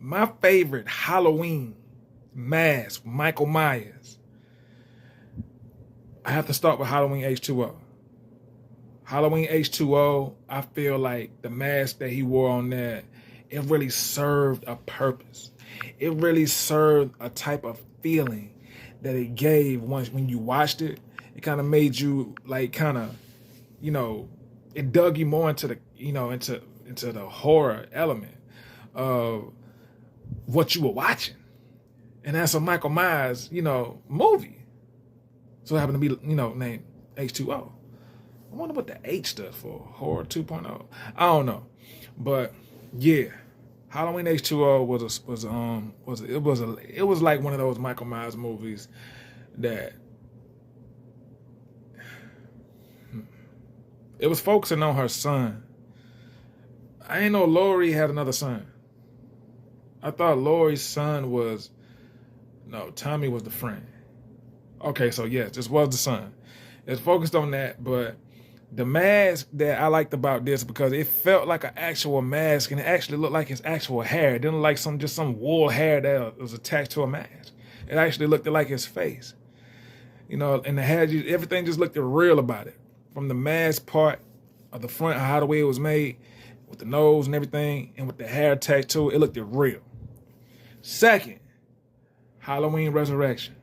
My favorite Halloween mask, Michael Myers. I have to start with Halloween H2O. Halloween H2O, I feel like the mask that he wore on that, it really served a purpose. It really served a type of feeling that it gave once when you watched it. It kind of made you like kind of, you know, it dug you more into the, into the horror element of what you were watching. And that's a Michael Myers, movie. So it happened to be, named H2O. I wonder what the H stood for. Horror 2.0. I don't know. But yeah. Halloween H2O was like one of those Michael Myers movies that it was focusing on her son. I didn't know Laurie had another son. I thought Laurie's son was Tommy was the friend. Okay, so yes, this was the son. It's focused on that, but the mask that I liked about this because it felt like an actual mask and it actually looked like his actual hair. It didn't look like some wool hair that was attached to a mask. It actually looked like his face. And the hair, everything just looked real about it. From the mask part of the front, how the way it was made, with the nose and everything, and with the hair attached to it, it looked real. Second, Halloween Resurrection.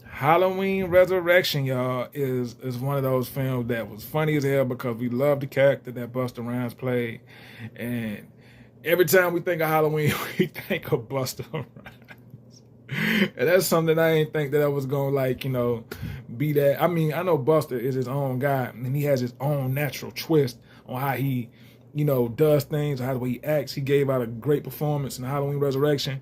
Halloween Resurrection, y'all, is one of those films that was funny as hell because we love the character that Busta Rhymes played. And every time we think of Halloween, we think of Busta Rhymes. And that's something I didn't think that I was going to, be that. I mean, I know Busta is his own guy, and he has his own natural twist on how he, does things, how the way he acts. He gave out a great performance in Halloween Resurrection,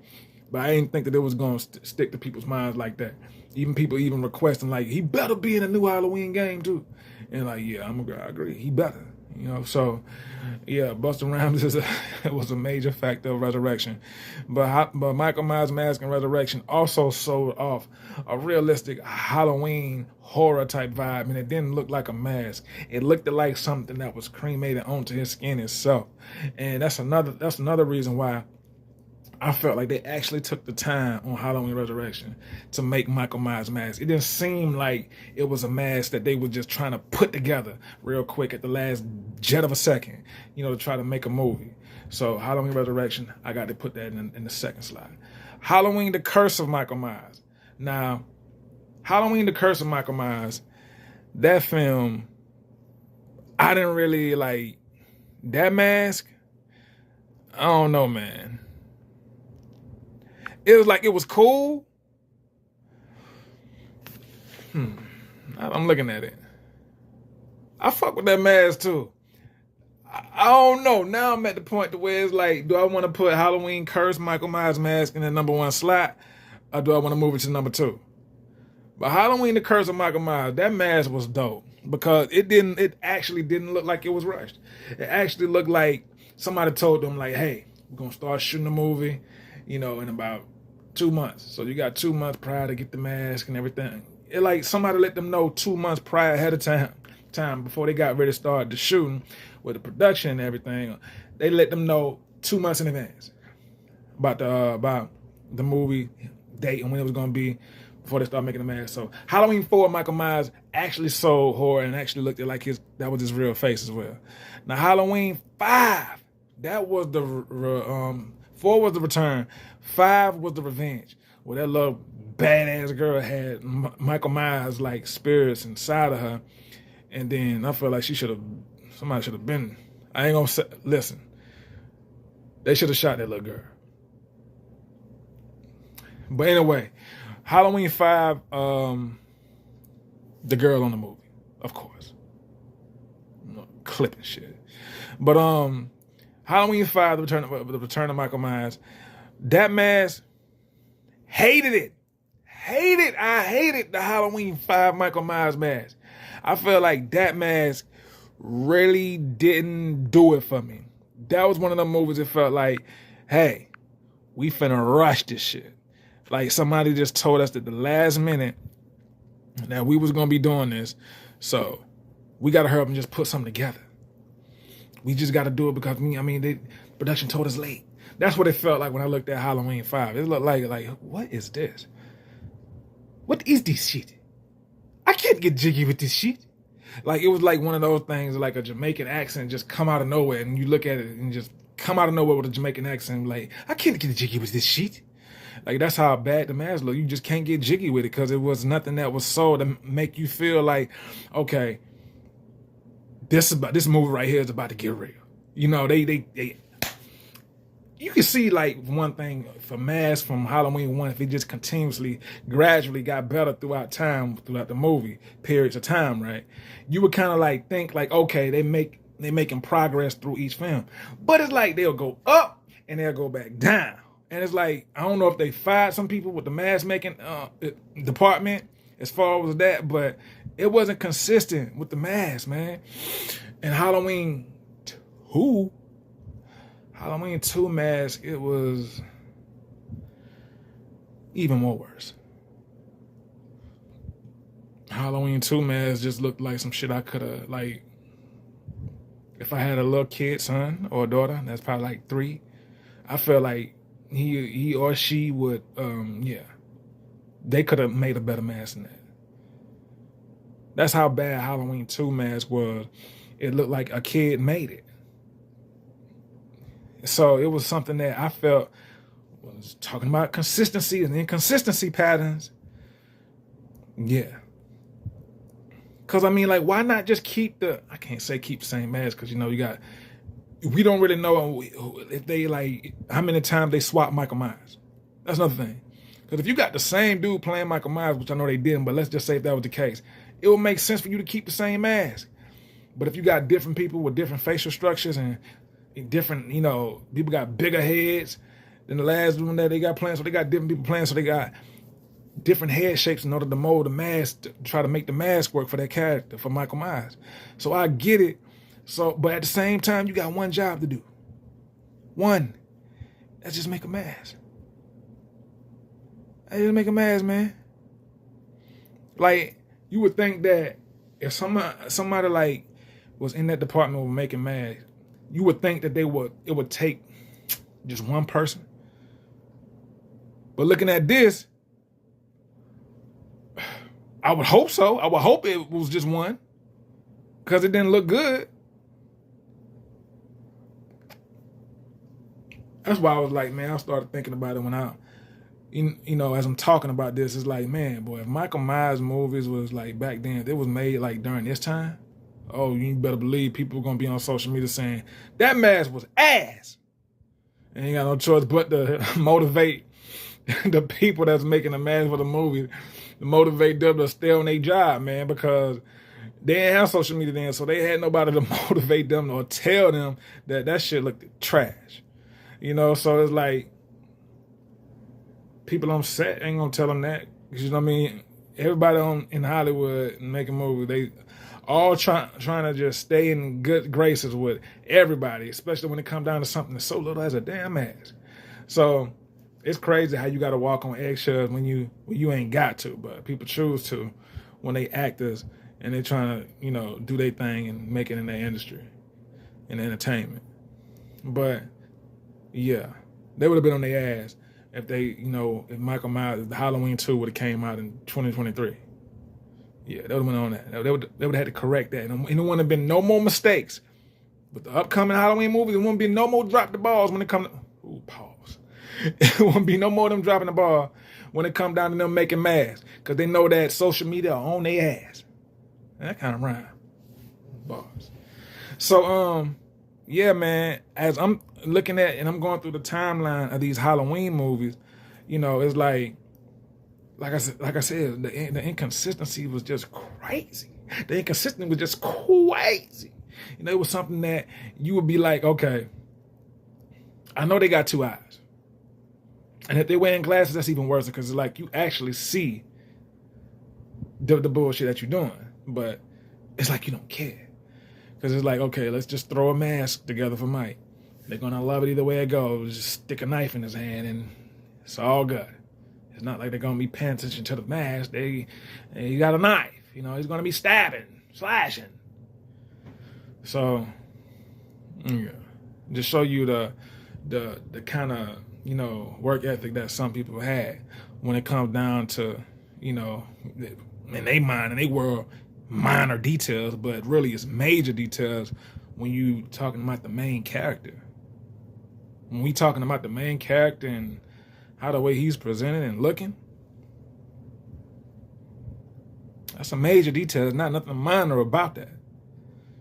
but I didn't think that it was going to stick to people's minds like that. Even people requesting, like, he better be in a new Halloween game, too. And, like, yeah, I agree. He better, So, yeah, Busta Rhymes was a major factor of Resurrection. But Michael Myers Mask and Resurrection also sold off a realistic Halloween horror-type vibe, and it didn't look like a mask. It looked like something that was cremated onto his skin itself. And that's another reason why I felt like they actually took the time on Halloween Resurrection to make Michael Myers mask. It didn't seem like it was a mask that they were just trying to put together real quick at the last jet of a second, to try to make a movie. So Halloween Resurrection, I got to put that in the second slide. Halloween, The Curse of Michael Myers. Now, Halloween, The Curse of Michael Myers, that film, I didn't really like that mask. I don't know, man. It was like, it was cool. I'm looking at it. I fuck with that mask too. I don't know. Now I'm at the point to where it's like, do I want to put Halloween Curse Michael Myers mask in the number 1 slot? Or do I want to move it to number 2? But Halloween The Curse of Michael Myers, that mask was dope. Because it actually didn't look like it was rushed. It actually looked like somebody told them, like, hey, we're going to start shooting the movie, in about 2 months. So you got 2 months prior to get the mask and everything. It like somebody let them know 2 months prior ahead of time before they got ready to start the shooting with the production and everything. They let them know 2 months in advance about the movie date and when it was going to be before they start making the mask. So Halloween 4, Michael Myers actually sold horror and actually looked at like that was his real face as well. Now Halloween 5, that was 4 was the return. 5 was the revenge. Where that little badass girl had Michael Myers like spirits inside of her. And then I feel like somebody should have been, I ain't gonna say, listen. They should have shot that little girl. But anyway, Halloween 5, the girl on the movie, of course. Clipping shit. But Halloween 5, the return of Michael Myers. That mask, hated it. I hated the Halloween 5 Michael Myers mask. I feel like that mask really didn't do it for me. That was one of the movies that felt like, hey, we finna rush this shit. Like somebody just told us at the last minute that we was gonna be doing this. So we gotta hurry up and just put something together. We just gotta do it because production told us late. That's what it felt like when I looked at Halloween 5. It looked like what is this? What is this shit? I can't get jiggy with this shit. Like it was like one of those things, like a Jamaican accent just come out of nowhere, and you look at it and just come out of nowhere with a Jamaican accent. Like I can't get jiggy with this shit. Like that's how bad the mask look. You just can't get jiggy with it because it was nothing that was sold to make you feel like, okay, this movie right here is about to get real. You know, they you can see like one thing for Mask from Halloween 1, if it just continuously, gradually got better throughout the movie, periods of time, right? You would kind of like think like, okay, they making progress through each film. But it's like they'll go up and they'll go back down. And it's like, I don't know if they fired some people with the mask making department as far as that, but it wasn't consistent with the mask, man. And Halloween 2 mask, it was even more worse. Halloween 2 mask just looked like some shit I could have, like, if I had a little kid, son or daughter, that's probably like 3, I feel like he or she would, they could have made a better mask than that. That's how bad Halloween 2 mask was. It looked like a kid made it. So it was something that I felt was talking about consistency and inconsistency patterns. Yeah. Because, I mean, like, why not just keep I can't say keep the same mask because, you know, we don't really know if they, like, how many times they swap Michael Myers. That's another thing. Because if you got the same dude playing Michael Myers, which I know they didn't, but let's just say if that was the case, it would make sense for you to keep the same mask. But if you got different people with different facial structures and different, you know, people got bigger heads than the last one that they got playing, so they got different people playing, so they got different head shapes in order to mold the mask, to try to make the mask work for that character, for Michael Myers. So I get it. So, but at the same time, you got one job to do. One. That's just make a mask. That's just make a mask, man. Like, you would think that if somebody like was in that department with making masks, you would think that it would take just one person. But looking at this, I would hope so. I would hope it was just one, because it didn't look good. That's why I was like, man, I started thinking about it when you know, as I'm talking about this, it's like, man, boy, if Michael Myers movies was like back then, if it was made like during this time, oh, you better believe people were going to be on social media saying, that mask was ass. And you got no choice but to motivate the people that's making the mask for the movie, to motivate them to stay on their job, man, because they didn't have social media then, so they had nobody to motivate them or tell them that shit looked trash. You know, so it's like, people on set ain't gonna tell them that. You know what I mean? Everybody in Hollywood making movies, they all trying to just stay in good graces with everybody, especially when it comes down to something that's so little as a damn mask. So it's crazy how you got to walk on eggshells when you ain't got to, but people choose to when they actors and they trying to, you know, do their thing and make it in their industry, in entertainment. But yeah, they would have been on their ass if they, you know, if Michael Myers, the Halloween 2 would have came out in 2023. Yeah, they would have been on that. They would have had to correct that. And there wouldn't have been no more mistakes. With the upcoming Halloween movies, there wouldn't be no more drop the balls when it comes to... Ooh, pause. It wouldn't be no more of them dropping the ball when it come down to them making masks. Because they know that social media are on their ass. And that kind of rhyme. Bars. So, yeah, man, as I'm looking at and I'm going through the timeline of these Halloween movies, you know, it's like I said, the inconsistency was just crazy. The inconsistency was just crazy. You know, it was something that you would be like, okay, I know they got 2 eyes. And if they're wearing glasses, that's even worse, because it's like you actually see the bullshit that you're doing. But it's like you don't care. Because it's like, okay, let's just throw a mask together for Mike. They're going to love it either way it goes. Just stick a knife in his hand and it's all good. It's not like they're going to be paying attention to the mask. He got a knife. You know, he's going to be stabbing, slashing. So, yeah. Just show you the kind of, you know, work ethic that some people had when it comes down to, you know, in they mind, in they world, minor details, but really it's major details when you talking about the main character. When we talking about the main character and how the way he's presented and looking, that's a major detail. There's not nothing minor about that.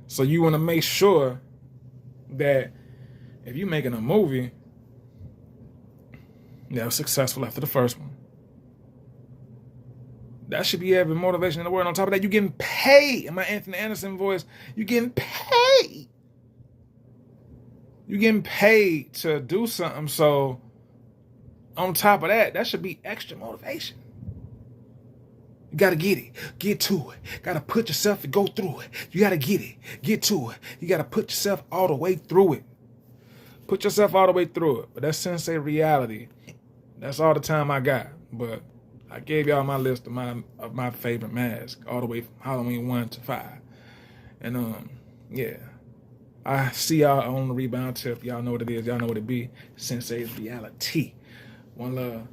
So you want to make sure that if you're making a movie that was successful after the first one, that should be every motivation in the world. On top of that, you're getting paid. In my Anthony Anderson voice, you're getting paid. You're getting paid to do something. So on top of that, that should be extra motivation. You got to get it. Get to it. Got to put yourself and go through it. You got to get it. Get to it. You got to put yourself all the way through it. Put yourself all the way through it. But that's Sensei reality. That's all the time I got. But I gave y'all my list of my favorite masks, all the way from Halloween 1 to 5. And yeah. I see y'all on the rebound tip. Y'all know what it is. Y'all know what it be. Sensei's reality. One love.